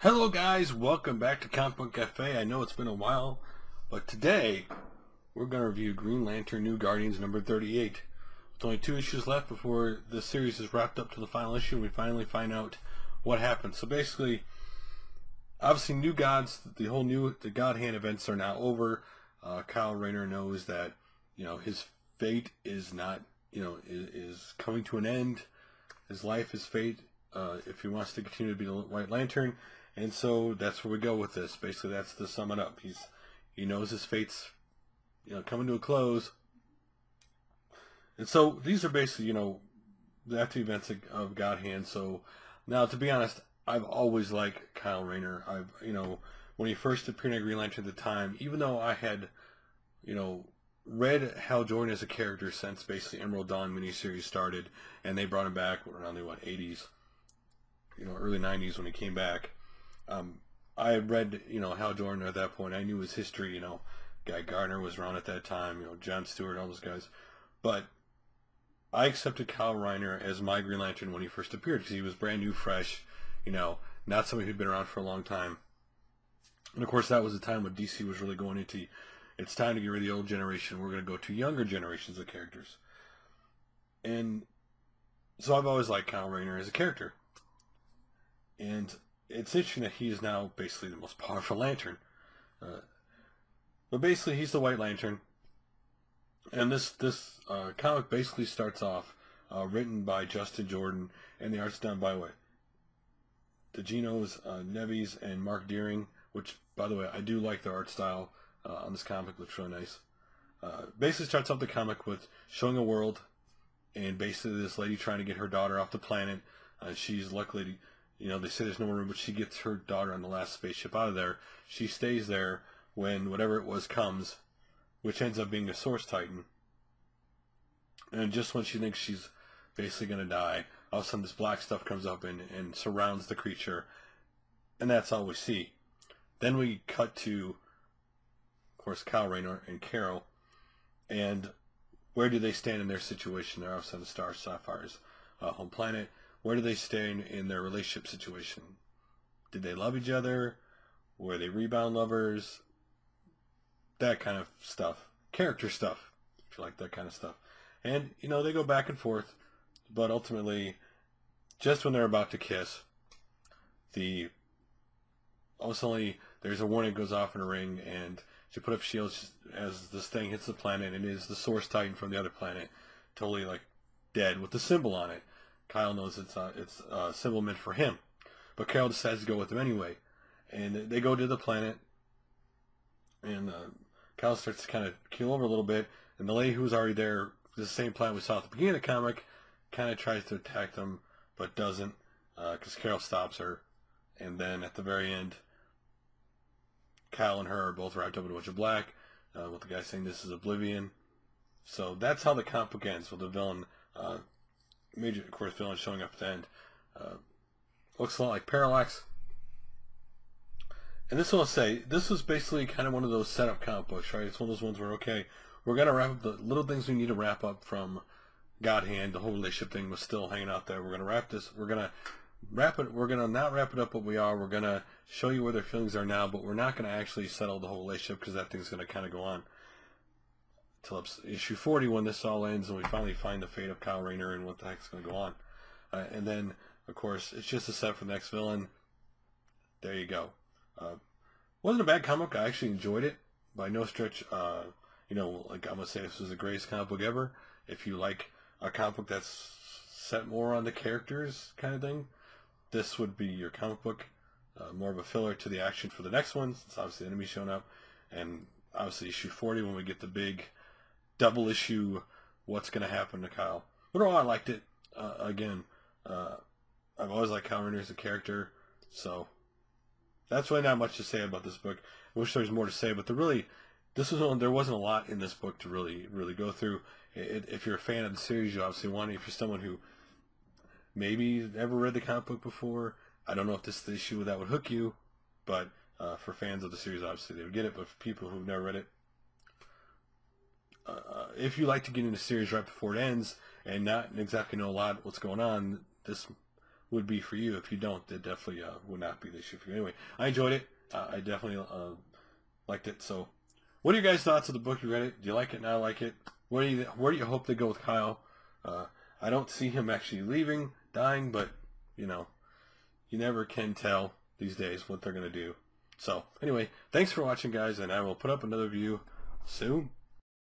Hello guys, welcome back to Comic Book Cafe. I know it's been a while, but today we're going to review Green Lantern New Guardians number 38. With only 2 issues left before the series is wrapped up to the final issue, we finally find out what happened. So basically, obviously New Gods, the Godhand events are now over. Kyle Rayner knows that, his fate is not, is coming to an end. His life is fate, if he wants to continue to be the White Lantern. And so that's where we go with this. Basically, that's to sum it up. He knows his fate's, coming to a close. And so these are basically, the after events of Godhand. So now, to be honest, I've always liked Kyle Rayner. When he first appeared in Green Lantern at the time, even though I had, read Hal Jordan as a character since basically Emerald Dawn miniseries started, and they brought him back around the 80s, early 90s when he came back. I had read, Hal Jordan at that point. I knew his history, Guy Gardner was around at that time, John Stewart, all those guys. But I accepted Kyle Rayner as my Green Lantern when he first appeared because he was brand new, fresh, not somebody who'd been around for a long time. And of course, that was the time when DC was really going into, it's time to get rid of the old generation. We're going to go to younger generations of characters. And so I've always liked Kyle Rayner as a character. And it's interesting that he is now basically the most powerful Lantern. But basically, he's the White Lantern. And this comic basically starts off written by Justin Jordan, and the art's done by DeGino's, Neves, and Mark Deering, which, by the way, I do like their art style on this comic. Looks really nice. Basically starts off the comic with showing a world, and basically this lady trying to get her daughter off the planet. She's luckily, they say there's no more room, but she gets her daughter on the last spaceship out of there. She stays there when whatever it was comes, which ends up being a Source Titan. And just when she thinks she's basically going to die, all of a sudden this black stuff comes up and surrounds the creature. And that's all we see. Then we cut to, of course, Kyle Rayner and Carol. And where do they stand in their situation? They're obviously on the Star Sapphire's home planet. Where do they stand in their relationship situation? Did they love each other? Were they rebound lovers? That kind of stuff. Character stuff, if you like that kind of stuff. And, they go back and forth, but ultimately, just when they're about to kiss, all of a sudden, there's a warning that goes off in a ring, and she put up shields as this thing hits the planet, and it is the Source Titan from the other planet, totally, dead, with the symbol on it. Kyle knows it's a symbol meant for him. But Carol decides to go with him anyway. And they go to the planet, and Kyle starts to kind of keel over a little bit, and the lady who was already there, the same planet we saw at the beginning of the comic, kind of tries to attack them, but doesn't, because Carol stops her. And then at the very end, Kyle and her are both wrapped up in a bunch of black, with the guy saying this is Oblivion. So that's how the comic book ends, with the villain, major, of course, villain showing up at the end. Looks a lot like Parallax. And this will say, this was basically kind of one of those setup comic books, right? It's one of those ones where, okay, we're going to wrap up the little things we need to wrap up from Godhand. The whole relationship thing was still hanging out there. We're going to wrap this, we're going to wrap it, we're going to not wrap it up what we are. We're going to show you where their feelings are now, but we're not going to actually settle the whole relationship because that thing's going to kind of go on till issue 40 when this all ends and we finally find the fate of Kyle Rayner and what the heck's going to go on. And then, of course, it's just a set for the next villain. There you go. Wasn't a bad comic. I actually enjoyed it. By no stretch, I'm going to say this was the greatest comic book ever. If you like a comic book that's set more on the characters kind of thing, this would be your comic book. More of a filler to the action for the next one, since obviously the enemy's showing up. And obviously issue 40 when we get the big double issue, what's going to happen to Kyle. But overall, I liked it. Again, I've always liked Kyle Rayner as a character, so that's really not much to say about this book. I wish there was more to say, but there wasn't a lot in this book to really go through. If you're a fan of the series, you obviously want it. If you're someone who maybe ever read the comic book before, I don't know if this is the issue that would hook you, but for fans of the series, obviously they would get it. But for people who've never read it, if you like to get into the series right before it ends and not exactly know a lot what's going on, this would be for you. If you don't, it definitely would not be the issue for you. Anyway, I enjoyed it. I definitely liked it. So, what are your guys' thoughts of the book? You read it? Do you like it? Not like it? Where do you hope they go with Kyle? I don't see him actually leaving, dying, but you know, you never can tell these days what they're gonna do. So, anyway, thanks for watching, guys, and I will put up another review soon.